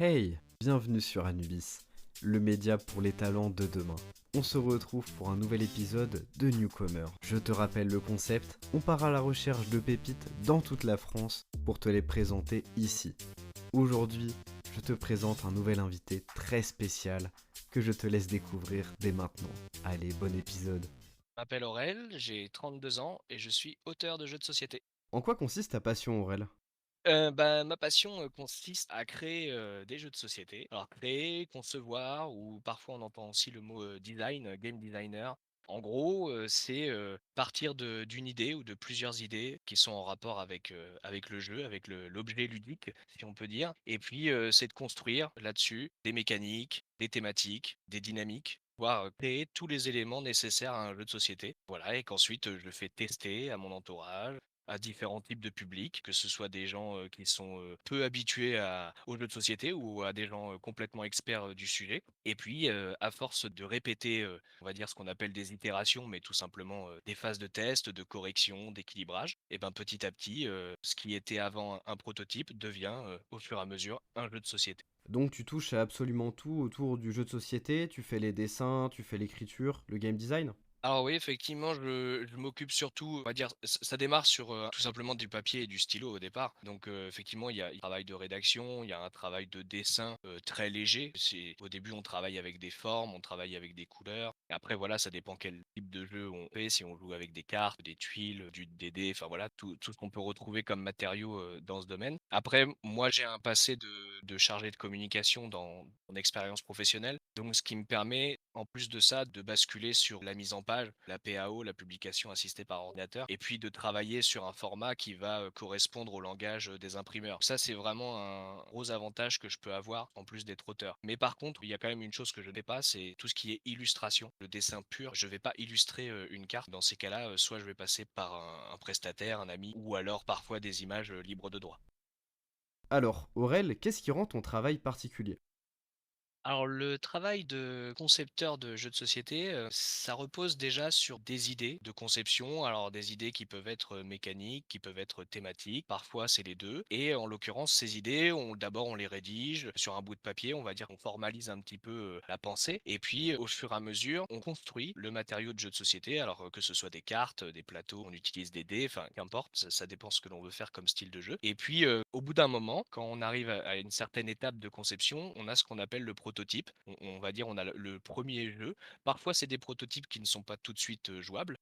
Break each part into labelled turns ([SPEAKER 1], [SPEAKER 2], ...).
[SPEAKER 1] Hey, bienvenue sur Anubis, le média pour les talents de demain. On se retrouve pour un nouvel épisode de Newcomer. Je te rappelle le concept, on part à la recherche de pépites dans toute la France pour te les présenter ici. Aujourd'hui, je te présente un nouvel invité très spécial que je te laisse découvrir dès maintenant. Allez, bon épisode.
[SPEAKER 2] Je m'appelle Aurel, j'ai 32 ans et je suis auteur de jeux de société.
[SPEAKER 1] En quoi consiste ta passion, Aurel?
[SPEAKER 2] Ma passion, consiste à créer, des jeux de société. Alors créer, concevoir ou parfois on entend aussi le mot, design, game designer. En gros, c'est, partir d'une idée ou de plusieurs idées qui sont en rapport avec le jeu, avec l'objet ludique, si on peut dire et puis, c'est de construire là-dessus des mécaniques, des thématiques, des dynamiques, voire, créer tous les éléments nécessaires à un jeu de société. Voilà et qu'ensuite, je fais tester à mon entourage, à différents types de publics, que ce soit des gens, qui sont, peu habitués aux jeux de société ou à des gens, complètement experts, du sujet et puis, à force de répéter, on va dire ce qu'on appelle des itérations, mais tout simplement, des phases de test, de correction, d'équilibrage et ben, petit à petit, ce qui était avant un prototype devient, au fur et à mesure, un jeu de société.
[SPEAKER 1] Donc tu touches à absolument tout autour du jeu de société, tu fais les dessins, tu fais l'écriture, le game design?
[SPEAKER 2] Alors oui, effectivement, je m'occupe surtout, on va dire, ça démarre sur, tout simplement du papier et du stylo au départ. Donc, effectivement, il y a un travail de rédaction, il y a un travail de dessin, très léger. C'est au début, on travaille avec des formes, on travaille avec des couleurs. Et après, voilà, ça dépend quel type de jeu on fait, si on joue avec des cartes, des tuiles, des dés, enfin voilà, tout ce qu'on peut retrouver comme matériaux, dans ce domaine. Après, moi, j'ai un passé de chargé de communication dans mon expérience professionnelle. Donc ce qui me permet, en plus de ça, de basculer sur la mise en page, la PAO, la publication assistée par ordinateur et puis de travailler sur un format qui va, correspondre au langage, des imprimeurs. Ça, c'est vraiment un gros avantage que je peux avoir en plus d'être auteur. Mais par contre, il y a quand même une chose que je n'ai pas, c'est tout ce qui est illustration, le dessin pur. Je vais pas illustrer, une carte. Dans ces cas-là, soit je vais passer par un prestataire, un ami ou alors parfois des images, libres de droit.
[SPEAKER 1] Alors, Aurel, qu'est-ce qui rend ton travail particulier?
[SPEAKER 2] Alors le travail de concepteur de jeux de société, ça repose déjà sur des idées de conception. Alors des idées qui peuvent être, mécaniques, qui peuvent être thématiques, parfois c'est les 2. Et en l'occurrence ces idées, on les rédige sur un bout de papier, on va dire qu'on formalise un petit peu, la pensée et puis, au fur et à mesure, on construit le matériau de jeu de société. Alors, que ce soit des cartes, des plateaux, on utilise des dés, enfin qu'importe, ça dépend ce que l'on veut faire comme style de jeu et puis, au bout d'un moment, quand on arrive à une certaine étape de conception, on a ce qu'on appelle le prototype. On va dire, on a le 1er jeu. Parfois, c'est des prototypes qui ne sont pas tout de suite, jouables.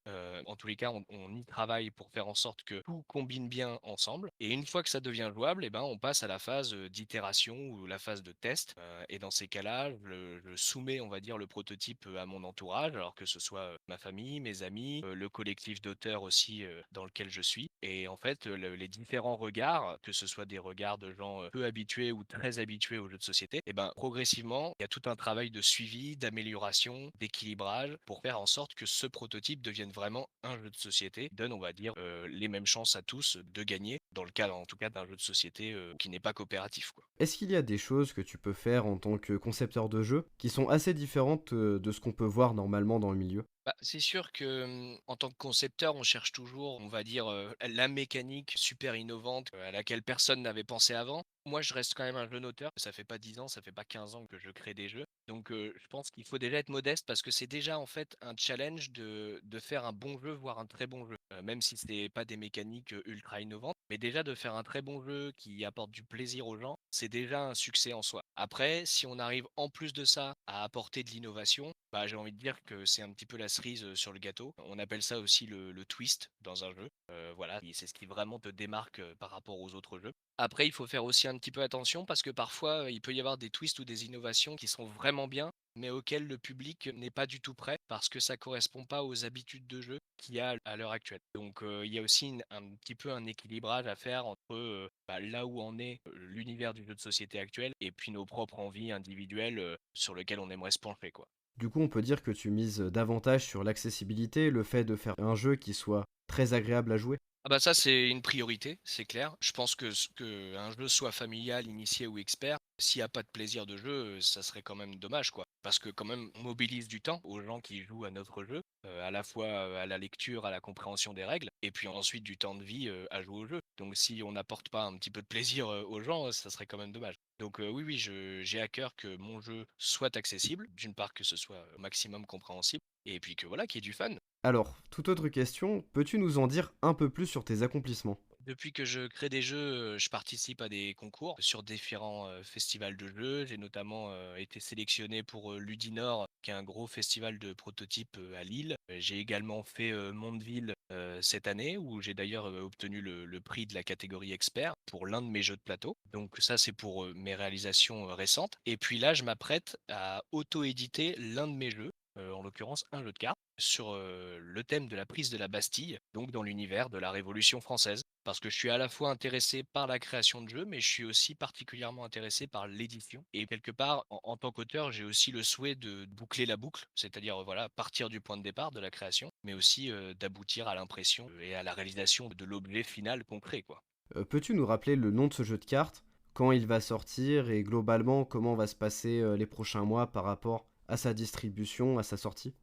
[SPEAKER 2] En tous les cas, on y travaille pour faire en sorte que tout combine bien ensemble et une fois que ça devient jouable et ben, on passe à la phase, d'itération ou la phase de test, et dans ces cas-là, je soumets, on va dire, le prototype, à mon entourage, alors que ce soit, ma famille, mes amis, le collectif d'auteurs aussi, dans lequel je suis et en fait, les différents regards, que ce soit des regards de gens, peu habitués ou très habitués aux jeux de société et ben, progressivement, il y a tout un travail de suivi, d'amélioration, d'équilibrage pour faire en sorte que ce prototype devienne vraiment un jeu de société, donne, on va dire, les mêmes chances à tous de gagner, dans le cadre, en tout cas, d'un jeu de société, qui n'est pas coopératif, quoi.
[SPEAKER 1] Est-ce qu'il y a des choses que tu peux faire en tant que concepteur de jeu qui sont assez différentes de ce qu'on peut voir normalement dans le milieu?
[SPEAKER 2] Bah, c'est sûr que, en tant que concepteur, on cherche toujours, on va dire, la mécanique super innovante, à laquelle personne n'avait pensé avant. Moi, je reste quand même un jeune auteur, ça fait pas 10 ans, ça fait pas 15 ans que je crée des jeux. Donc, je pense qu'il faut déjà être modeste parce que c'est déjà, en fait, un challenge de faire un bon jeu, voire un très bon jeu. Même si c'est pas des mécaniques, ultra innovantes, mais déjà de faire un très bon jeu qui apporte du plaisir aux gens, c'est déjà un succès en soi. Après, si on arrive en plus de ça à apporter de l'innovation, bah, j'ai envie de dire que c'est un petit peu la cerise, sur le gâteau. On appelle ça aussi le twist dans un jeu. Voilà, et c'est ce qui vraiment te démarque, par rapport aux autres jeux. Après, il faut faire aussi un petit peu attention parce que parfois, il peut y avoir des twists ou des innovations qui sont vraiment bien, mais auxquelles le public n'est pas du tout prêt parce que ça correspond pas aux habitudes de jeu qu'il y a à l'heure actuelle. Donc, il y a aussi un petit peu un équilibrage à faire entre, bah, là où en est, l'univers du jeu de société actuel et puis nos propres envies individuelles, sur lesquelles on aimerait se pencher, quoi.
[SPEAKER 1] Du coup, on peut dire que tu mises davantage sur l'accessibilité, le fait de faire un jeu qui soit très agréable à jouer.
[SPEAKER 2] Ah bah ça, c'est une priorité, c'est clair. Je pense que un jeu soit familial, initié ou expert, s'il y a pas de plaisir de jeu, ça serait quand même dommage, quoi. Parce que quand même, on mobilise du temps aux gens qui jouent à notre jeu, à la fois, à la lecture, à la compréhension des règles et puis ensuite du temps de vie, à jouer au jeu. Donc si on n'apporte pas un petit peu de plaisir, aux gens, ça serait quand même dommage. Donc oui, oui, je j'ai à cœur que mon jeu soit accessible. D'une part, que ce soit au maximum compréhensible et puis que voilà, qu'il y ait du fun.
[SPEAKER 1] Alors, toute autre question, peux-tu nous en dire un peu plus sur tes accomplissements?
[SPEAKER 2] Depuis que je crée des jeux, je participe à des concours sur différents, festivals de jeux. J'ai notamment, été sélectionné pour, Ludinor, qui est un gros festival de prototypes, à Lille. J'ai également fait, Mondeville, cette année où j'ai d'ailleurs, obtenu le prix de la catégorie expert pour l'un de mes jeux de plateau. Donc ça, c'est pour, mes réalisations, récentes et puis là, je m'apprête à auto-éditer l'un de mes jeux, en l'occurrence un jeu de cartes sur, le thème de la prise de la Bastille, donc dans l'univers de la Révolution française. Parce que je suis à la fois intéressé par la création de jeux, mais je suis aussi particulièrement intéressé par l'édition. Et quelque part, en tant qu'auteur, j'ai aussi le souhait de boucler la boucle, c'est-à-dire voilà, partir du point de départ de la création, mais aussi d'aboutir à l'impression et à la réalisation de l'objet final concret, quoi.
[SPEAKER 1] Peux-tu nous rappeler le nom de ce jeu de cartes, quand il va sortir et globalement comment va se passer les prochains mois par rapport à sa distribution, à sa sortie?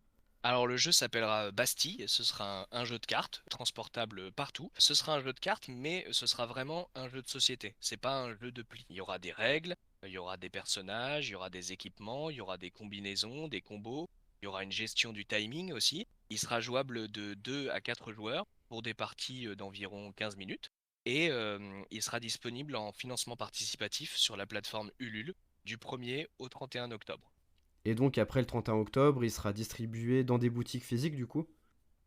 [SPEAKER 2] Alors le jeu s'appellera Bastille, ce sera un jeu de cartes transportable partout. Ce sera un jeu de cartes, mais ce sera vraiment un jeu de société. C'est pas un jeu de pli. Il y aura des règles, il y aura des personnages, il y aura des équipements, il y aura des combinaisons, des combos, il y aura une gestion du timing aussi. Il sera jouable de 2 à 4 joueurs pour des parties d'environ 15 minutes. Et il sera disponible en financement participatif sur la plateforme Ulule du 1er au 31 octobre.
[SPEAKER 1] Et donc après le 31 octobre, il sera distribué dans des boutiques physiques du coup?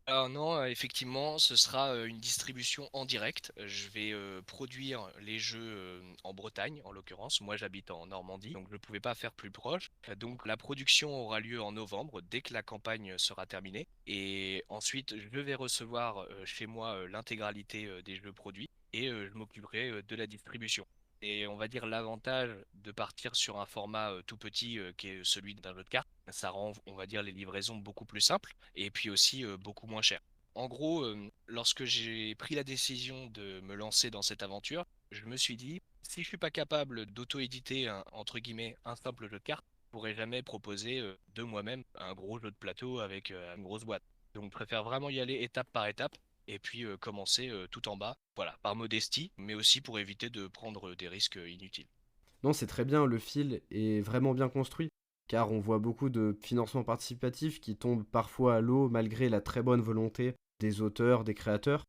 [SPEAKER 2] Alors non, effectivement, ce sera, une distribution en direct. Je vais, produire les jeux, en Bretagne, en l'occurrence. Moi, j'habite en Normandie, donc je ne pouvais pas faire plus proche. Donc la production aura lieu en novembre, dès que la campagne sera terminée et ensuite je vais recevoir, chez moi, l'intégralité, des jeux produits et je m'occuperai, de la distribution et on va dire l'avantage de partir sur un format, tout petit, qui est celui d'un jeu de cartes, ça rend, on va dire, les livraisons beaucoup plus simples et puis aussi, beaucoup moins cher. En gros, lorsque j'ai pris la décision de me lancer dans cette aventure, je me suis dit: «Si je suis pas capable d'auto-éditer un entre guillemets «un simple jeu de cartes», je pourrais jamais proposer, de moi-même un gros jeu de plateau avec, une grosse boîte». Donc je préfère vraiment y aller étape par étape et puis, commencer, tout en bas, voilà, par modestie, mais aussi pour éviter de prendre, des risques, inutiles.
[SPEAKER 1] Non, c'est très bien, le fil est vraiment bien construit, car on voit beaucoup de financements participatifs qui tombent parfois à l'eau malgré la très bonne volonté des auteurs, des créateurs,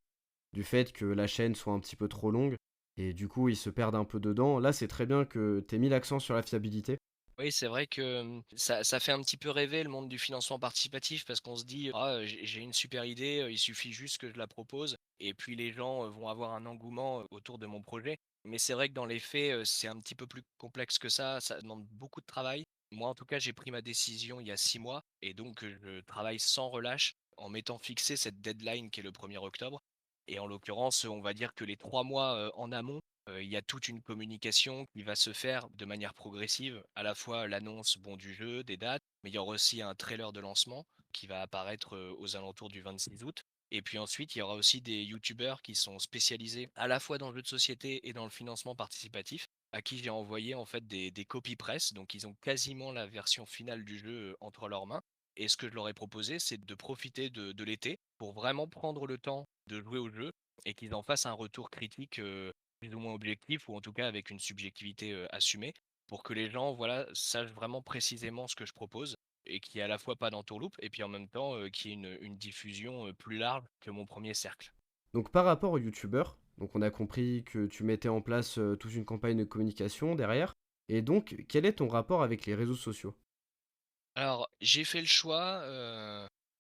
[SPEAKER 1] du fait que la chaîne soit un petit peu trop longue, et du coup ils se perdent un peu dedans. Là, c'est très bien que tu mis l'accent sur la fiabilité.
[SPEAKER 2] Oui, c'est vrai que, ça fait un petit peu rêver le monde du financement participatif parce qu'on se dit: «Ah, j'ai une super idée, il suffit juste que je la propose et puis les gens, vont avoir un engouement, autour de mon projet». Mais c'est vrai que dans les faits, c'est un petit peu plus complexe que ça demande beaucoup de travail. Moi, en tout cas, j'ai pris ma décision il y a 6 mois et donc, je travaille sans relâche en m'étant fixé cette deadline qui est le 1er octobre et en l'occurrence, on va dire que les 3 mois, en amont, il y a toute une communication qui va se faire de manière progressive, à la fois l'annonce, bon, du jeu, des dates, mais il y aura aussi un trailer de lancement qui va apparaître, aux alentours du 26 août et puis ensuite, il y aura aussi des youtubeurs qui sont spécialisés à la fois dans le jeu de société et dans le financement participatif, à qui j'ai envoyé en fait des copies presse, donc ils ont quasiment la version finale du jeu, entre leurs mains et ce que je leur ai proposé, c'est de profiter de l'été pour vraiment prendre le temps de jouer au jeu et qu'ils en fassent un retour critique, plus ou moins objectif ou en tout cas avec une subjectivité, assumée pour que les gens, voilà, sachent vraiment précisément ce que je propose et qu'il y ait à la fois pas d'entourloupe et puis en même temps, qu'il y ait une diffusion, plus large que mon premier cercle.
[SPEAKER 1] Donc par rapport aux youtubeurs, donc on a compris que tu mettais en place toute une campagne de communication derrière, et donc quel est ton rapport avec les réseaux sociaux?
[SPEAKER 2] Alors, j'ai fait le choix,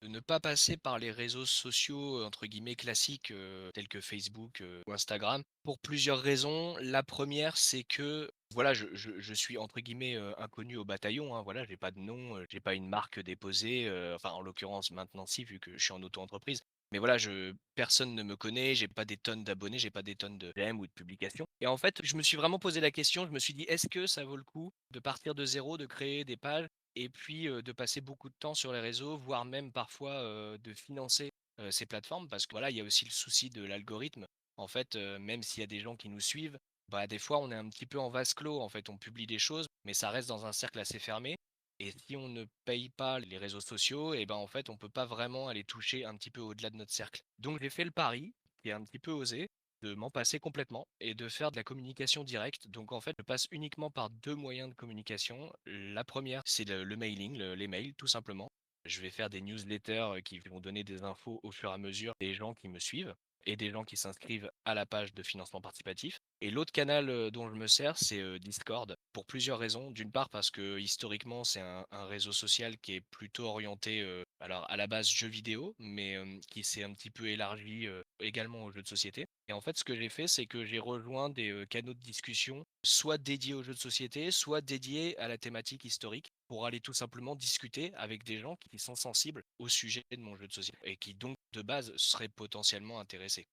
[SPEAKER 2] de ne pas passer par les réseaux sociaux, entre guillemets «classiques», tels que Facebook, ou Instagram, pour plusieurs raisons. La première, c'est que, voilà, je suis entre guillemets, «inconnu au bataillon», hein, voilà, j'ai pas de nom, j'ai pas une marque déposée, enfin, en l'occurrence, maintenant si, vu que je suis en auto-entreprise. Mais voilà, je personne ne me connaît, j'ai pas des tonnes d'abonnés, j'ai pas des tonnes de j'aime ou de publications et en fait, je me suis vraiment posé la question, je me suis dit: «Est-ce que ça vaut le coup de partir de zéro, de créer des pages et puis, de passer beaucoup de temps sur les réseaux, voire même parfois, de financer ces plateformes parce que voilà, il y a aussi le souci de l'algorithme. En fait, même s'il y a des gens qui nous suivent, bah, des fois, on est un petit peu en vase clos. En fait, on publie des choses, mais ça reste dans un cercle assez fermé et si on ne paye pas les réseaux sociaux et ben, en fait, on peut pas vraiment aller toucher un petit peu au-delà de notre cercle. Donc j'ai fait le pari, qui est un petit peu osé, de m'en passer complètement et de faire de la communication directe. Donc en fait, je passe uniquement par 2 moyens de communication. La première, c'est le mailing, les mails, tout simplement. Je vais faire des newsletters qui vont donner des infos au fur et à mesure des gens qui me suivent et des gens qui s'inscrivent à la page de financement participatif. Et l'autre canal dont je me sers, c'est Discord, pour plusieurs raisons. D'une part, parce que historiquement, c'est un réseau social qui est plutôt orienté, alors à la base jeux vidéo, mais qui s'est un petit peu élargi également aux jeux de société. Et en fait, ce que j'ai fait, c'est que j'ai rejoint des canaux de discussion, soit dédiés aux jeux de société, soit dédiés à la thématique historique, pour aller tout simplement discuter avec des gens qui sont sensibles au sujet de mon jeu de société et qui donc de base seraient potentiellement intéressés.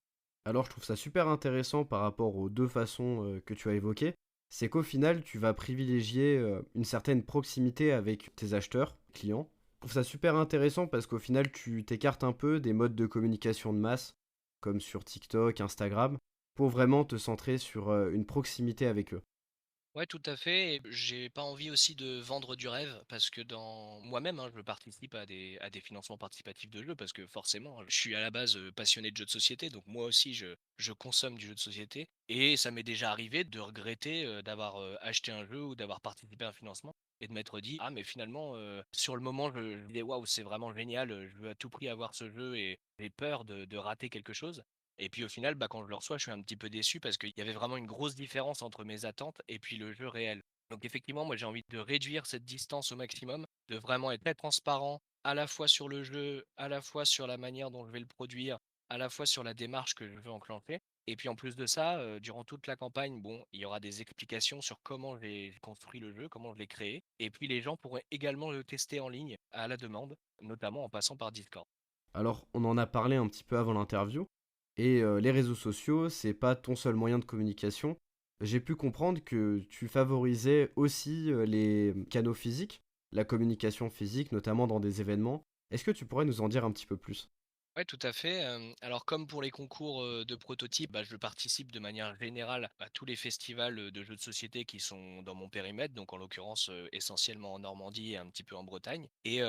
[SPEAKER 1] Alors je trouve ça super intéressant par rapport aux deux façons que tu as évoquées, c'est qu'au final tu vas privilégier une certaine proximité avec tes acheteurs, clients. Je trouve ça super intéressant parce qu'au final tu t'écartes un peu des modes de communication de masse, comme sur TikTok, Instagram, pour vraiment te centrer sur une proximité avec eux.
[SPEAKER 2] Ouais, tout à fait. Et j'ai pas envie aussi de vendre du rêve parce que dans moi-même, hein, je participe à des financements participatifs de jeux parce que forcément, je suis à la base passionné de jeux de société, donc moi aussi, je consomme du jeu de société. Et ça m'est déjà arrivé de regretter d'avoir acheté un jeu ou d'avoir participé à un financement et de m'être dit, ah, mais finalement, sur le moment, je disais, waouh, c'est vraiment génial, je veux à tout prix avoir ce jeu et j'ai peur de rater quelque chose. Et puis au final, bah, quand je le reçois, je suis un petit peu déçu parce qu'il y avait vraiment une grosse différence entre mes attentes et puis le jeu réel. Donc effectivement, moi j'ai envie de réduire cette distance au maximum, de vraiment être très transparent à la fois sur le jeu, à la fois sur la manière dont je vais le produire, à la fois sur la démarche que je veux enclencher. Et puis en plus de ça, durant toute la campagne, bon, il y aura des explications sur comment j'ai construit le jeu, comment je l'ai créé. Et puis les gens pourraient également le tester en ligne à la demande, notamment en passant par Discord.
[SPEAKER 1] Alors on en a parlé un petit peu avant l'interview, et les réseaux sociaux, c'est pas ton seul moyen de communication. J'ai pu comprendre que tu favorisais aussi les canaux physiques, la communication physique, notamment dans des événements. Est-ce que tu pourrais nous en dire un petit peu plus?
[SPEAKER 2] Ouais, tout à fait. Alors comme pour les concours, de prototypes, bah, je participe de manière générale à tous les festivals, de jeux de société qui sont dans mon périmètre, donc en l'occurrence, essentiellement en Normandie et un petit peu en Bretagne et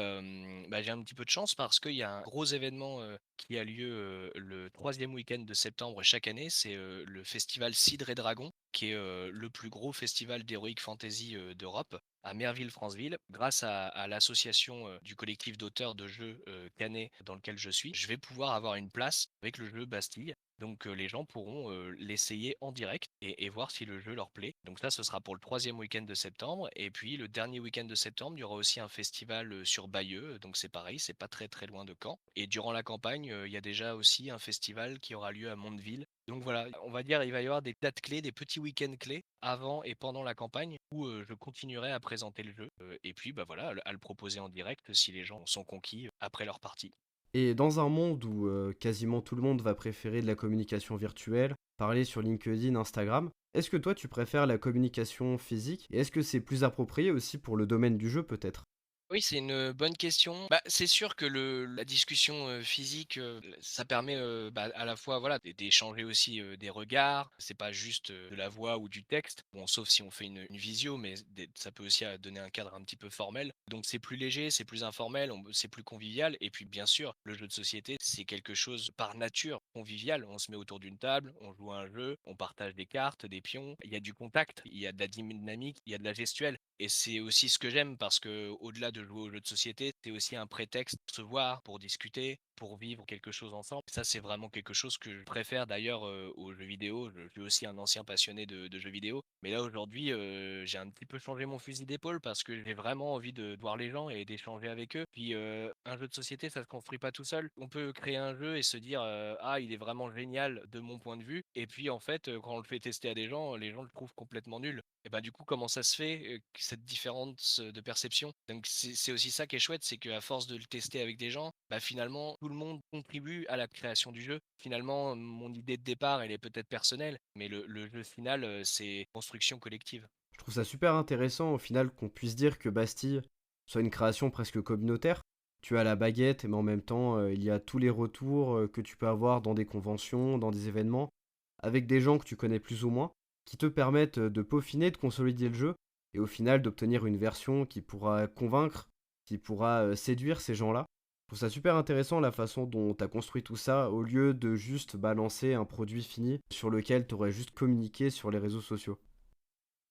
[SPEAKER 2] bah, j'ai un petit peu de chance parce qu'il y a un gros événement, qui a lieu, le troisième week-end de septembre chaque année. C'est, le festival Cidre et Dragons qui est, le plus gros festival d'heroic fantasy, d'Europe à Merville-Franceville, grâce à l'association du collectif d'auteurs de jeux Canet dans lequel je suis, je vais pouvoir avoir une place avec le jeu Bastille. Donc les gens pourront l'essayer en direct et voir si le jeu leur plaît. Donc ça, ce sera pour le troisième week-end de septembre. Et puis le dernier week-end de septembre, il y aura aussi un festival sur Bayeux. Donc c'est pareil, c'est pas très très loin de Caen. Et durant la campagne, il y a déjà aussi un festival qui aura lieu à Mondeville. Donc voilà, on va dire il va y avoir des dates clés, des petits week-ends clés avant et pendant la campagne où, je continuerai à présenter le jeu, et puis, bah, voilà, à le proposer en direct si les gens sont conquis, après leur partie.
[SPEAKER 1] Et dans un monde où quasiment tout le monde va préférer de la communication virtuelle, parler sur LinkedIn, Instagram, est-ce que toi tu préfères la communication physique? Et est-ce que c'est plus approprié aussi pour le domaine du jeu peut-être?
[SPEAKER 2] Oui, c'est une bonne question. Bah, c'est sûr que le la discussion, physique, ça permet, bah, à la fois, voilà, d'échanger aussi, des regards. C'est pas juste, de la voix ou du texte. Bon, sauf si on fait une visio, mais ça peut aussi, donner un cadre un petit peu formel. Donc c'est plus léger, c'est plus informel, c'est plus convivial et puis, bien sûr, le jeu de société, c'est quelque chose par nature convivial. On se met autour d'une table, on joue à un jeu, on partage des cartes, des pions. Il y a du contact, il y a de la dynamique, il y a de la gestuelle. Et c'est aussi ce que j'aime parce que au-delà de jouer aux jeux de société, c'est aussi un prétexte pour se voir, pour discuter, pour vivre quelque chose ensemble. Ça, c'est vraiment quelque chose que je préfère d'ailleurs aux jeux vidéo. Je suis aussi un ancien passionné de jeux vidéo. Mais là, aujourd'hui, j'ai un petit peu changé mon fusil d'épaule parce que j'ai vraiment envie de voir les gens et d'échanger avec eux. Puis un jeu de société, ça se construit pas tout seul. On peut créer un jeu et se dire ah, il est vraiment génial de mon point de vue. Et puis en fait, quand on le fait tester à des gens, les gens le trouvent complètement nul. Et bah, du coup, comment ça se fait, cette différence, de perception? Donc c'est aussi ça qui est chouette, c'est qu'à force de le tester avec des gens, bah, finalement, tout le monde contribue à la création du jeu. Finalement, mon idée de départ, elle est peut-être personnelle, mais le jeu final, c'est construction collective.
[SPEAKER 1] Je trouve ça super intéressant au final qu'on puisse dire que Bastille soit une création presque communautaire. Tu as la baguette, mais en même temps, il y a tous les retours, que tu peux avoir dans des conventions, dans des événements, avec des gens que tu connais plus ou moins, qui te permettent, de peaufiner, de consolider le jeu et au final d'obtenir une version qui pourra convaincre, qui pourra, séduire ces gens-là. Je trouve ça super intéressant la façon dont tu as construit tout ça, au lieu de juste balancer un produit fini sur lequel tu aurais juste communiqué sur les réseaux sociaux.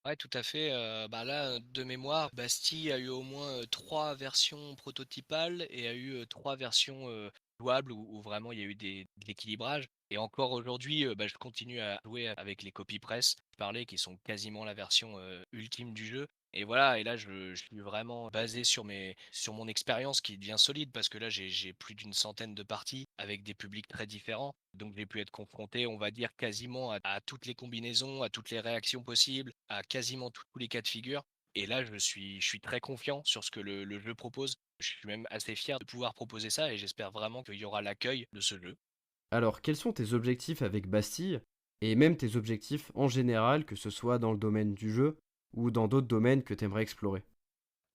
[SPEAKER 2] Ouais, tout à fait, bah, là, de mémoire, Bastille a eu au moins, 3 versions prototypales et a eu, 3 versions, jouables où vraiment il y a eu de l'équilibrage et encore aujourd'hui, bah, je continue à jouer avec les copies presse, parler qui sont quasiment la version, ultime du jeu et voilà et là je suis vraiment basé sur mon expérience qui devient solide parce que là j'ai plus d'une centaine de parties avec des publics très différents. Donc j'ai pu être confronté, on va dire, quasiment à toutes les combinaisons, à toutes les réactions possibles, à quasiment tous les cas de figure. Et là, je suis très confiant sur ce que le jeu propose. Je suis même assez fier de pouvoir proposer ça et j'espère vraiment qu'il y aura l'accueil de ce jeu.
[SPEAKER 1] Alors, quels sont tes objectifs avec Bastille et même tes objectifs en général, que ce soit dans le domaine du jeu ou dans d'autres domaines que tu aimerais explorer?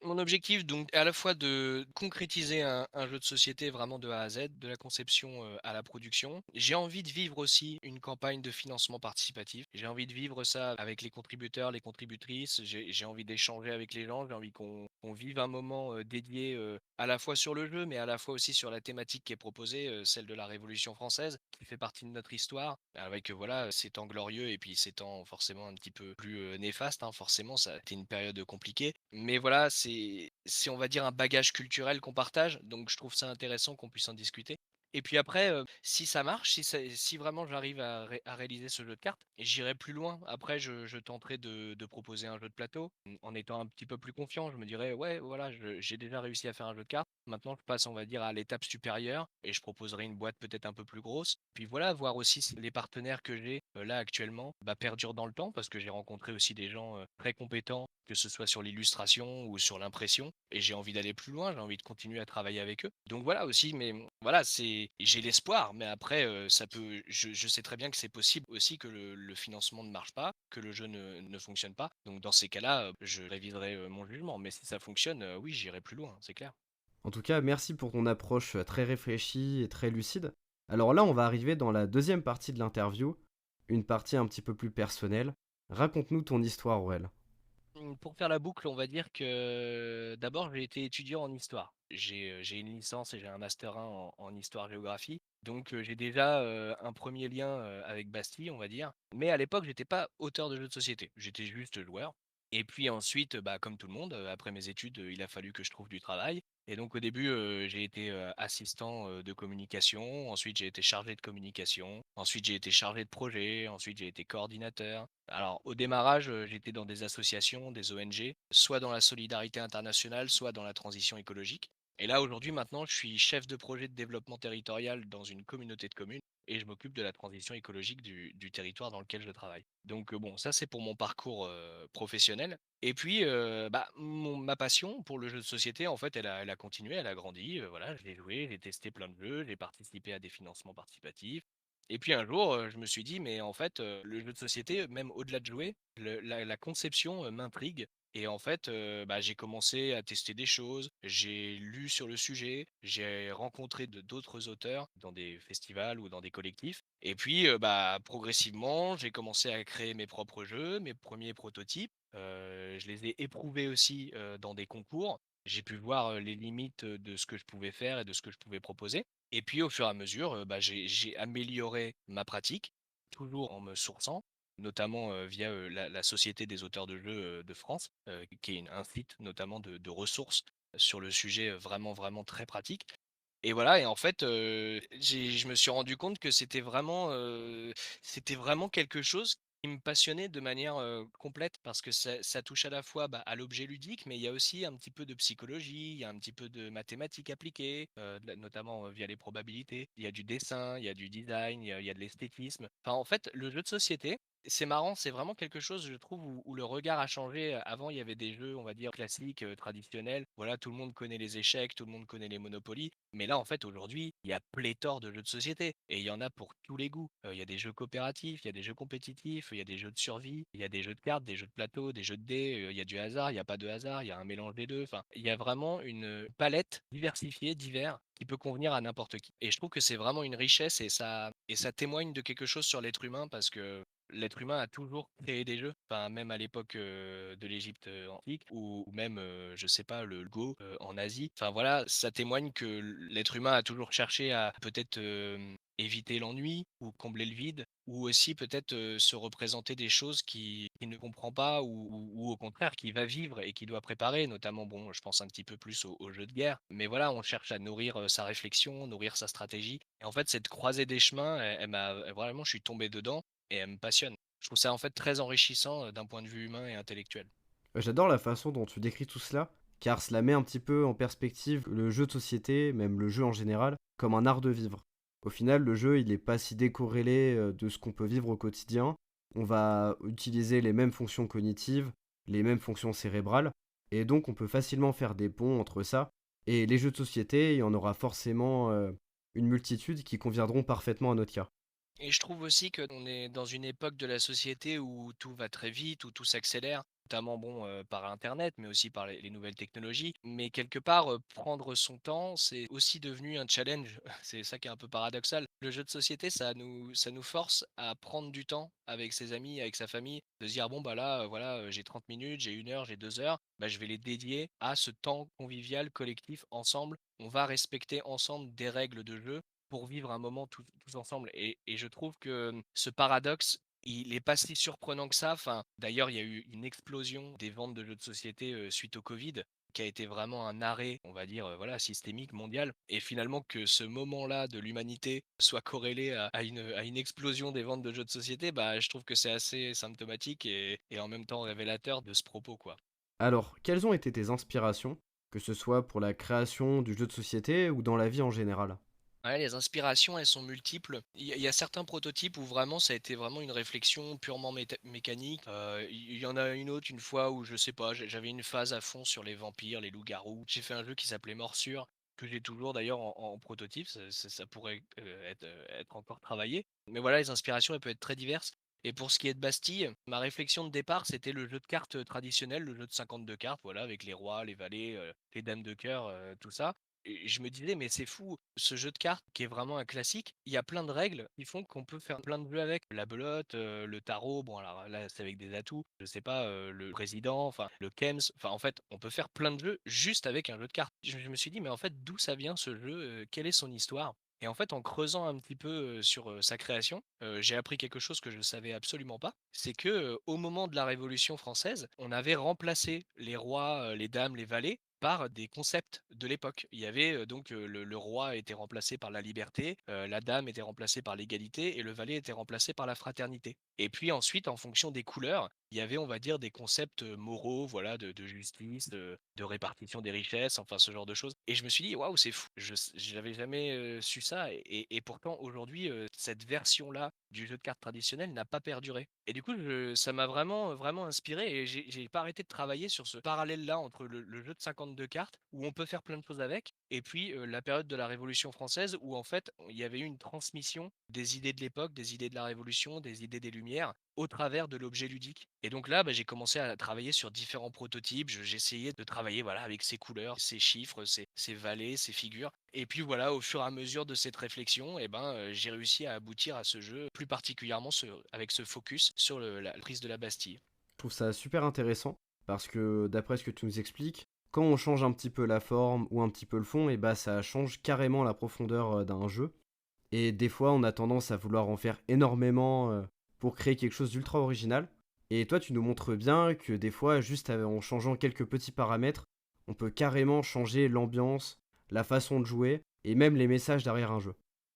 [SPEAKER 2] Mon objectif donc est à la fois de concrétiser un jeu de société vraiment de A à Z, de la conception, à la production. J'ai envie de vivre aussi une campagne de financement participatif. J'ai envie de vivre ça avec les contributeurs, les contributrices. J'ai envie d'échanger avec les gens. J'ai envie qu'on vive un moment, dédié, à la fois sur le jeu, mais à la fois aussi sur la thématique qui est proposée, celle de la Révolution française, qui fait partie de notre histoire. Avec, voilà, ces temps glorieux et puis ces temps forcément un petit peu plus, néfastes, hein. Forcément, ça a été une période, compliquée. Mais voilà, c'est on va dire un bagage culturel qu'on partage, donc je trouve ça intéressant qu'on puisse en discuter. Et puis après, si ça marche, si vraiment j'arrive à réaliser ce jeu de cartes, j'irai plus loin. Après je tenterai de proposer un jeu de plateau, en étant un petit peu plus confiant. Je me dirais: «Ouais, voilà, je j'ai déjà réussi à faire un jeu de cartes. Maintenant je passe, on va dire, à l'étape supérieure et je proposerai une boîte peut-être un peu plus grosse». Puis voilà, voir aussi si les partenaires que j'ai, là actuellement, bah, perdurent dans le temps parce que j'ai rencontré aussi des gens, très compétents, que ce soit sur l'illustration ou sur l'impression et j'ai envie d'aller plus loin, j'ai envie de continuer à travailler avec eux. Donc voilà aussi, mais voilà, c'est j'ai l'espoir, mais après, ça peut je sais très bien que c'est possible aussi que le financement ne marche pas, que le jeu ne fonctionne pas. Donc dans ces cas-là, je réviserai, mon jugement, mais si ça fonctionne, oui, j'irai plus loin, c'est clair.
[SPEAKER 1] En tout cas, merci pour ton approche très réfléchie et très lucide. Alors là, on va arriver dans la deuxième partie de l'interview, une partie un petit peu plus personnelle. Raconte-nous ton histoire, Aurel.
[SPEAKER 2] Pour faire la boucle, on va dire que d'abord j'ai été étudiant en histoire. J'ai une licence et j'ai un master 1 en histoire-géographie. Donc j'ai déjà, un premier lien, avec Bastille, on va dire. Mais à l'époque, j'étais pas auteur de jeux de société, j'étais juste joueur. Et puis ensuite, bah, comme tout le monde, après mes études, il a fallu que je trouve du travail. Et donc au début, j'ai été, assistant, de communication, ensuite j'ai été chargé de communication, ensuite j'ai été chargé de projet, ensuite j'ai été coordinateur. Alors, au démarrage, j'étais dans des associations, des ONG, soit dans la solidarité internationale, soit dans la transition écologique. Et là, aujourd'hui, maintenant, je suis chef de projet de développement territorial dans une communauté de communes et je m'occupe de la transition écologique du territoire dans lequel je travaille. Donc, bon, ça, c'est pour mon parcours professionnel. Et puis, bah, ma passion pour le jeu de société, en fait, elle a continué, elle a grandi. Voilà, je l'ai joué, j'ai testé plein de jeux, j'ai participé à des financements participatifs. Et puis un jour, je me suis dit: «Mais en fait, le jeu de société, même au-delà de jouer, le la conception, m'intrigue» et en fait, bah, j'ai commencé à tester des choses, j'ai lu sur le sujet, j'ai rencontré d'autres auteurs dans des festivals ou dans des collectifs et puis, bah, progressivement, j'ai commencé à créer mes propres jeux, mes premiers prototypes. Je les ai éprouvés aussi, dans des concours. J'ai pu voir, les limites, de ce que je pouvais faire et de ce que je pouvais proposer et puis au fur et à mesure, bah, j'ai amélioré ma pratique, toujours en me sourçant, notamment, via, la Société des auteurs de jeux, de France, qui est un site notamment de ressources sur le sujet, vraiment, vraiment très pratique et voilà et en fait, je me suis rendu compte que c'était vraiment quelque chose qui me passionnait de manière, complète parce que ça touche à la fois, bah, à l'objet ludique, mais il y a aussi un petit peu de psychologie, il y a un petit peu de mathématiques appliquées, notamment, via les probabilités. Il y a du dessin, il y a du design, il y a de l'esthétisme. Enfin, en fait, le jeu de société C'est marrant, c'est vraiment quelque chose, je trouve, où le regard a changé. Avant, il y avait des jeux, on va dire, classiques, traditionnels. Voilà, tout le monde connaît les échecs, tout le monde connaît les Monopoly. Mais là, en fait, aujourd'hui, il y a pléthore de jeux de société et il y en a pour tous les goûts. Il y a des jeux coopératifs, il y a des jeux compétitifs, il y a des jeux de survie, il y a des jeux de cartes, des jeux de plateau, des jeux de dés, il y a du hasard, il y a pas de hasard, il y a un mélange des 2. Enfin, il y a vraiment une palette diversifiée, divers, qui peut convenir à n'importe qui. Et je trouve que c'est vraiment une richesse et ça témoigne de quelque chose sur l'être humain parce que l'être humain a toujours créé des jeux, enfin même à l'époque, de l'Égypte, antique ou même, je sais pas, le Go, en Asie. Enfin voilà, ça témoigne que l'être humain a toujours cherché à peut-être, éviter l'ennui ou combler le vide ou aussi peut-être, se représenter des choses qu'il ne comprend pas ou au contraire qu'il va vivre et qu'il doit préparer. Notamment, bon, je pense un petit peu plus aux jeux de guerre. Mais voilà, on cherche à nourrir, sa réflexion, nourrir sa stratégie et en fait cette croisée des chemins, vraiment je suis tombé dedans et elle me passionne. Je trouve ça en fait très enrichissant, d'un point de vue humain et intellectuel.
[SPEAKER 1] J'adore la façon dont tu décris tout cela, car cela met un petit peu en perspective le jeu de société, même le jeu en général, comme un art de vivre. Au final, le jeu, il n'est pas si décorrélé de ce qu'on peut vivre au quotidien. On va utiliser les mêmes fonctions cognitives, les mêmes fonctions cérébrales, et donc on peut facilement faire des ponts entre ça. Et les jeux de société, il y en aura forcément une multitude qui conviendront parfaitement à notre cas.
[SPEAKER 2] Et je trouve aussi qu'on est dans une époque de la société où tout va très vite, où tout s'accélère, notamment bon, par internet, mais aussi par les nouvelles technologies. Mais quelque part, prendre son temps, c'est aussi devenu un challenge. C'est ça qui est un peu paradoxal. Le jeu de société, ça nous force à prendre du temps avec ses amis, avec sa famille, de se dire: «Bon, bah, là, voilà, j'ai 30 minutes, j'ai 1 heure, j'ai 2 heures, bah, je vais les dédier à ce temps convivial, collectif, ensemble. On va respecter ensemble des règles de jeu pour vivre un moment tous ensemble et je trouve que, ce paradoxe, il est pas si surprenant que ça. Enfin, d'ailleurs, il y a eu une explosion des ventes de jeux de société, suite au covid, qui a été vraiment un arrêt, on va dire, voilà, systémique, mondial et finalement que ce moment-là de l'humanité soit corrélé à une explosion des ventes de jeux de société, bah, je trouve que c'est assez symptomatique et en même temps révélateur de ce propos, quoi.
[SPEAKER 1] Alors, quelles ont été tes inspirations, que ce soit pour la création du jeu de société ou dans la vie en général?
[SPEAKER 2] Ouais, les inspirations, elles sont multiples. Il y a certains prototypes où vraiment ça a été vraiment une réflexion purement mécanique. Il y en a une autre, une fois où je sais pas, j'avais une phase à fond sur les vampires, les loups-garous. J'ai fait un jeu qui s'appelait Morsure, que j'ai toujours d'ailleurs en prototype. Ça pourrait être encore travaillé. Mais voilà, les inspirations, elles peuvent être très diverses. Et pour ce qui est de Bastille, ma réflexion de départ, c'était le jeu de cartes traditionnel, le jeu de 52 cartes, voilà, avec les rois, les valets, les dames de cœur, tout ça. Et je me disais: «Mais c'est fou, ce jeu de cartes qui est vraiment un classique, il y a plein de règles qui font qu'on peut faire plein de jeux avec. La belote, le tarot, bon alors là, c'est avec des atouts, je sais pas, le président, enfin le Kems, enfin en fait, on peut faire plein de jeux juste avec un jeu de cartes». Je me suis dit: «Mais en fait, d'où ça vient ce jeu? Quelle est son histoire?» Et en fait, en creusant un petit peu, sur, sa création, j'ai appris quelque chose que je savais absolument pas. C'est que, au moment de la Révolution française, on avait remplacé les rois, les dames, les valets par des concepts de l'époque. Il y avait, donc, le roi était remplacé par la liberté, la dame était remplacée par l'égalité et le valet était remplacé par la fraternité. Et puis ensuite, en fonction des couleurs, il y avait, on va dire, des concepts, moraux, voilà, de justice, de répartition des richesses, enfin ce genre de choses. Et je me suis dit: «Waouh, c'est fou, j'avais jamais, su ça» et pourtant aujourd'hui, cette version-là du jeu de cartes traditionnel n'a pas perduré. Et du coup, ça m'a vraiment, vraiment inspiré et j'ai pas arrêté de travailler sur ce parallèle-là entre le jeu de 52 cartes, où on peut faire plein de choses avec, et puis, la période de la Révolution française où en fait, il y avait eu une transmission des idées de l'époque, des idées de la Révolution, des idées des Lumières, au travers de l'objet ludique. Et donc là, bah, j'ai commencé à travailler sur différents prototypes. J'essayais de travailler, voilà, avec ces couleurs, ces chiffres, ces valets, ces figures. Et puis voilà, au fur et à mesure de cette réflexion, eh ben, j'ai réussi à aboutir à ce jeu, plus particulièrement avec ce focus sur la prise de la Bastille.
[SPEAKER 1] Je trouve ça super intéressant parce que d'après ce que tu nous expliques, quand on change un petit peu la forme ou un petit peu le fond, et bah ça change carrément la profondeur d'un jeu. Et des fois, on a tendance à vouloir en faire énormément pour créer quelque chose d'ultra original. Et toi, tu nous montres bien que des fois, juste en changeant quelques petits paramètres, on peut carrément changer l'ambiance, la façon de jouer et même les messages derrière un jeu.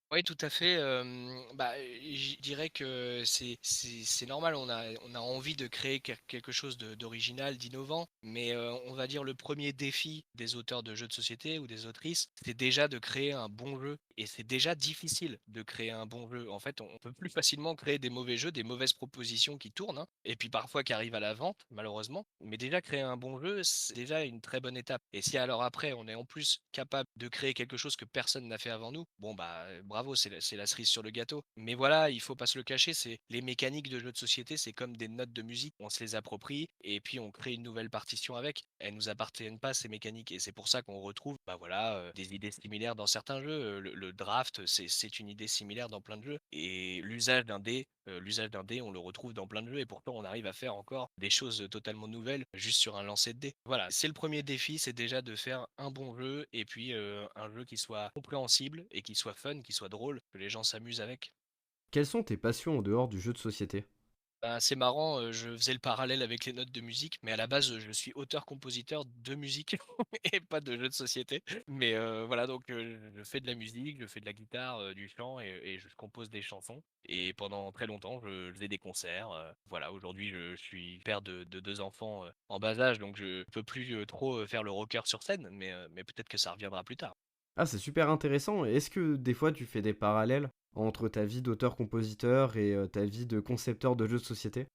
[SPEAKER 2] Oui, tout à fait, je dirais que c'est normal, on a envie de créer quelque chose d'original, d'innovant, mais on va dire le premier défi des auteurs de jeux de société ou des autrices, c'est déjà de créer un bon jeu et c'est déjà difficile de créer un bon jeu. En fait, on peut plus facilement créer des mauvais jeux, des mauvaises propositions qui tournent, hein, et puis parfois qui arrivent à la vente, malheureusement, mais déjà créer un bon jeu, c'est déjà une très bonne étape et si alors après on est en plus capable de créer quelque chose que personne n'a fait avant nous, bon bah, bravo, c'est la cerise sur le gâteau. Mais voilà, il faut pas se le cacher, c'est les mécaniques de jeux de société, c'est comme des notes de musique, on se les approprie et puis on crée une nouvelle partition avec. Elles nous appartiennent pas ces mécaniques et c'est pour ça qu'on retrouve, bah voilà, des idées similaires dans certains jeux. Le draft, c'est une idée similaire dans plein de jeux et l'usage d'un dé, on le retrouve dans plein de jeux et pourtant on arrive à faire encore des choses totalement nouvelles juste sur un lancer de dés. Voilà, c'est le premier défi, c'est déjà de faire un bon jeu et puis, un jeu qui soit compréhensible et qui soit fun, qui soit drôle, que les gens s'amusent avec.
[SPEAKER 1] Quelles sont tes passions en dehors du jeu de société?
[SPEAKER 2] Bah, c'est marrant, je faisais le parallèle avec les notes de musique, mais à la base, je suis auteur-compositeur de musique et pas de jeux de société. Mais voilà, donc je fais de la musique, je fais de la guitare, du chant et je compose des chansons et pendant très longtemps, je faisais des concerts, voilà, aujourd'hui, je suis père de 2 enfants, en bas âge, donc je peux plus, trop, faire le rocker sur scène, mais peut-être que ça reviendra plus tard.
[SPEAKER 1] Ah, c'est super intéressant. Est-ce que des fois tu fais des parallèles entre ta vie d'auteur-compositeur et ta vie de concepteur de jeux de société?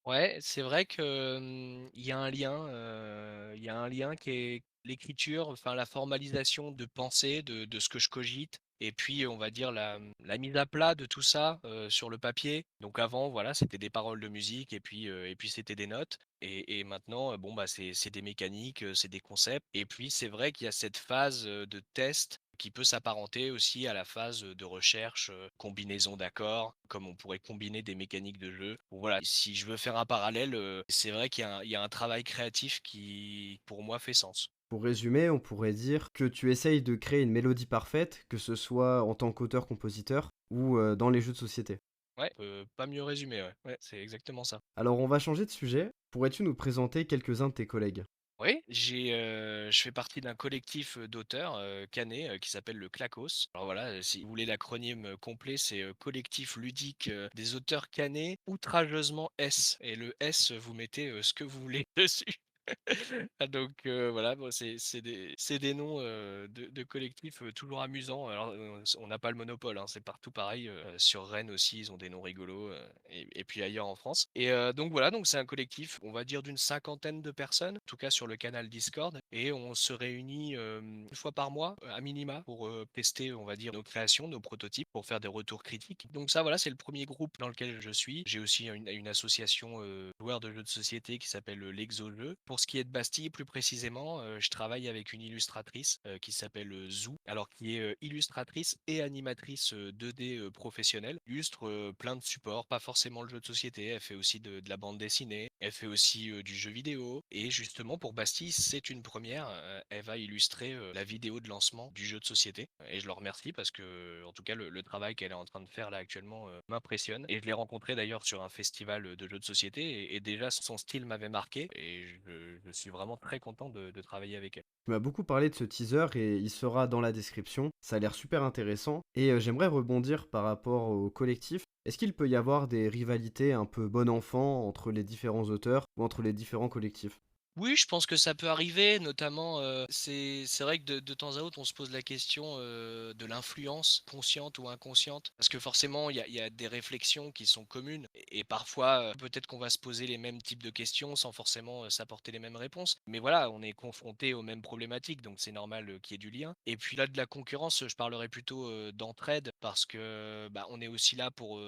[SPEAKER 2] Ouais, c'est vrai que, il y a un lien, il y a un lien qui est l'écriture, enfin la formalisation de pensée, de ce que je cogite et puis on va dire la mise à plat de tout ça, sur le papier. Donc avant, voilà, c'était des paroles de musique et puis c'était des notes et maintenant, bon, bah, c'est des mécaniques, c'est des concepts et puis c'est vrai qu'il y a cette phase, de test qui peut s'apparenter aussi à la phase, de recherche, combinaison d'accords, comme on pourrait combiner des mécaniques de jeu. Bon voilà, si je veux faire un parallèle, c'est vrai qu'il y a un travail créatif qui, pour moi, fait sens.
[SPEAKER 1] Pour résumer, on pourrait dire que tu essayes de créer une mélodie parfaite, que ce soit en tant qu'auteur-compositeur ou dans les jeux de société.
[SPEAKER 2] Ouais, pas mieux résumé, ouais. Ouais, c'est exactement ça.
[SPEAKER 1] Alors on va changer de sujet. Pourrais-tu nous présenter quelques-uns de tes collègues?
[SPEAKER 2] Oui, je fais partie d'un collectif, d'auteurs, caennais, qui s'appelle le Clacos. Alors voilà, si vous voulez l'acronyme, complet, c'est, collectif ludique, des auteurs caennais outrageusement S et le S, vous mettez, ce que vous voulez dessus. Ah donc voilà, bon c'est des noms, de collectifs, toujours amusants. Alors, on n'a pas le monopole, hein, c'est partout pareil, sur Rennes aussi, ils ont des noms rigolos, et puis ailleurs en France et donc voilà, donc c'est un collectif, on va dire d'une cinquantaine de personnes, en tout cas sur le canal Discord et on se réunit, 1 fois par mois, à minima pour, tester, on va dire, nos créations, nos prototypes, pour faire des retours critiques. Donc ça, voilà, c'est le premier groupe dans lequel je suis. J'ai aussi une association, joueurs de jeux de société qui s'appelle, l'Exojeu. Pour ce qui est de Bastille, plus précisément, je travaille avec une illustratrice, qui s'appelle, Zou, alors qui est, illustratrice et animatrice, 2D, professionnelle. Illustre, plein de supports, pas forcément le jeu de société, elle fait aussi de la bande dessinée, elle fait aussi, du jeu vidéo et justement pour Bastille, c'est une première, elle va illustrer, la vidéo de lancement du jeu de société et je le remercie parce que, en tout cas, le travail qu'elle est en train de faire là actuellement, m'impressionne et je l'ai rencontrée d'ailleurs sur un festival, de jeux de société et déjà son style m'avait marqué et je suis vraiment très content de travailler avec elle.
[SPEAKER 1] Tu m'as beaucoup parlé de ce teaser et il sera dans la description. Ça a l'air super intéressant. Et j'aimerais rebondir par rapport au collectif. Est-ce qu'il peut y avoir des rivalités un peu bon enfant entre les différents auteurs ou entre les différents collectifs?
[SPEAKER 2] Oui, je pense que ça peut arriver, notamment, c'est vrai que de temps à autre, on se pose la question, de l'influence consciente ou inconsciente. Parce que forcément, il y a des réflexions qui sont communes et parfois, peut-être qu'on va se poser les mêmes types de questions sans forcément, s'apporter les mêmes réponses. Mais voilà, on est confronté aux mêmes problématiques, donc c'est normal, qu'il y ait du lien. Et puis là, de la concurrence, je parlerais plutôt, d'entraide parce que, bah, on est aussi là pour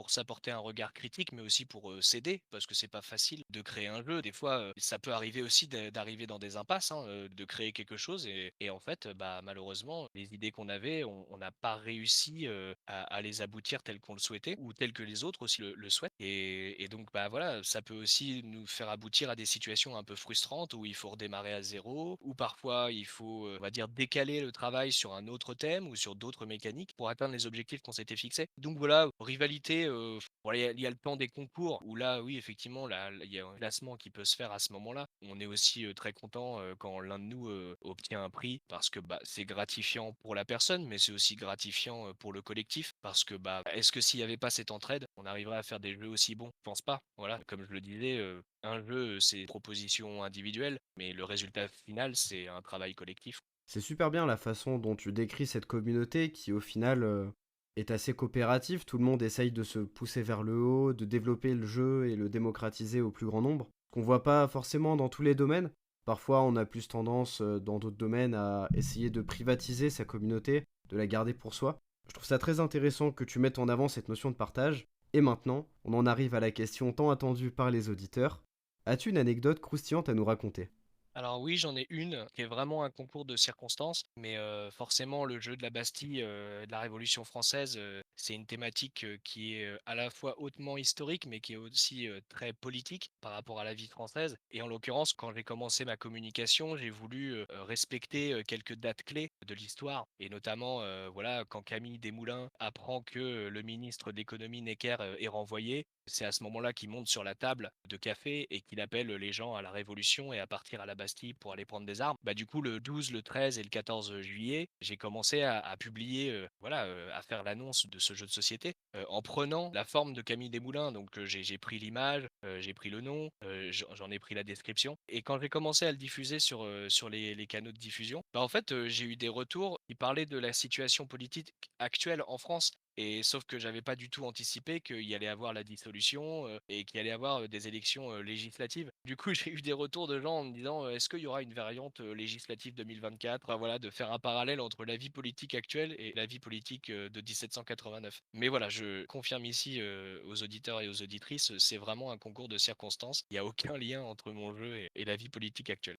[SPEAKER 2] s'apporter un regard critique, mais aussi pour, s'aider parce que c'est pas facile de créer un jeu. Des fois, ça peut arriver aussi d'arriver dans des impasses, hein, de créer quelque chose et en fait, bah, malheureusement, les idées qu'on avait, on n'a pas réussi, à les aboutir telles qu'on le souhaitait ou telles que les autres aussi le souhaitent et donc, bah, voilà, ça peut aussi nous faire aboutir à des situations un peu frustrantes où il faut redémarrer à zéro ou parfois il faut, on va dire décaler le travail sur un autre thème ou sur d'autres mécaniques pour atteindre les objectifs qu'on s'était fixés. Donc voilà, rivalité, bon, il y a le temps des concours où là, oui, effectivement, là, il y a un classement qui peut se faire à ce moment-là. on est aussi, très content, quand l'un de nous, obtient un prix parce que, bah, c'est gratifiant pour la personne, mais c'est aussi gratifiant, pour le collectif parce que, bah, est-ce que s'il y avait pas cette entraide, on arriverait à faire des jeux aussi bons? Je pense pas. Voilà, comme je le disais, un jeu, c'est une proposition individuelle, mais le résultat final, c'est un travail collectif.
[SPEAKER 1] C'est super bien la façon dont tu décris cette communauté qui au final est assez coopérative. Tout le monde essaye de se pousser vers le haut, de développer le jeu et le démocratiser au plus grand nombre. Qu'on voit pas forcément dans tous les domaines. Parfois on a plus tendance dans d'autres domaines à essayer de privatiser sa communauté, de la garder pour soi. Je trouve ça très intéressant que tu mettes en avant cette notion de partage. Et maintenant, on en arrive à la question tant attendue par les auditeurs. As-tu une anecdote croustillante à nous raconter?
[SPEAKER 2] Alors oui, j'en ai une qui est vraiment un concours de circonstances, mais forcément le jeu de la Bastille, de la Révolution française, c'est une thématique, qui est, à la fois hautement historique, mais qui est aussi, très politique par rapport à la vie française et en l'occurrence, quand j'ai commencé ma communication, j'ai voulu, respecter, quelques dates clés de l'histoire et notamment, voilà, quand Camille Desmoulins apprend que, le ministre de l'économie Necker, est renvoyé, c'est à ce moment-là qu'il monte sur la table de café et qu'il appelle les gens à la révolution et à partir à la Bastille pour aller prendre des armes. Bah, du coup, le 12, le 13 et le 14 juillet, j'ai commencé à publier, voilà, à faire l'annonce de ce jeu de société, en prenant la forme de Camille Desmoulins. Donc, j'ai pris l'image, j'ai pris le nom, j'en ai pris la description et quand j'ai commencé à le diffuser sur les canaux de diffusion, bah, en fait, j'ai eu des retours qui parlaient de la situation politique actuelle en France et sauf que j'avais pas du tout anticipé qu'il y allait avoir la dissolution, et qu'il y allait avoir, des élections, législatives. Du coup, j'ai eu des retours de gens en me disant, «Est-ce qu'il y aura une variante, législative 2024?» Enfin voilà, de faire un parallèle entre la vie politique actuelle et la vie politique, de 1789. Mais voilà, je confirme ici, aux auditeurs et aux auditrices, c'est vraiment un concours de circonstances. Il y a aucun lien entre mon jeu et la vie politique actuelle.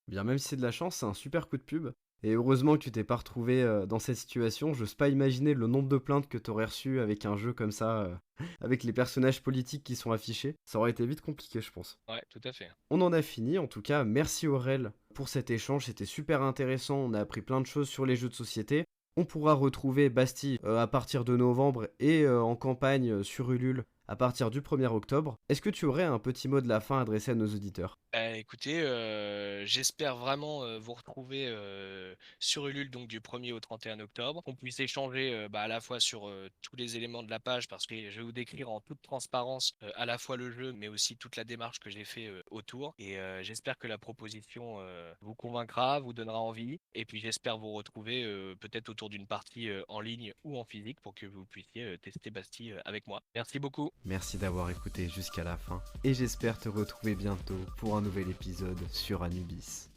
[SPEAKER 1] Bien, même si c'est de la chance, c'est un super coup de pub. Et heureusement que tu t'es pas retrouvé dans cette situation. J'ose pas imaginer le nombre de plaintes que t'aurais reçues avec un jeu comme ça, avec les personnages politiques qui sont affichés. Ça aurait été vite compliqué, je pense.
[SPEAKER 2] Ouais, tout à fait.
[SPEAKER 1] On en a fini. En tout cas, merci Aurel pour cet échange. C'était super intéressant. On a appris plein de choses sur les jeux de société. On pourra retrouver Bastille à partir de novembre et en campagne sur Ulule à partir du 1er octobre. Est-ce que tu aurais un petit mot de la fin adressé à nos auditeurs?
[SPEAKER 2] Écoutez, j'espère vraiment, vous retrouver, sur Ulule donc du 1er au 31 octobre. Qu'on puisse échanger, bah, à la fois sur, tous les éléments de la page parce que je vais vous décrire en toute transparence, à la fois le jeu, mais aussi toute la démarche que j'ai fait, autour et j'espère que la proposition, vous convaincra, vous donnera envie et puis j'espère vous retrouver, peut-être autour d'une partie, en ligne ou en physique pour que vous puissiez, tester Bastille, avec moi. Merci beaucoup.
[SPEAKER 1] Merci d'avoir écouté jusqu'à la fin et j'espère te retrouver bientôt pour un nouvel épisode sur Anubis.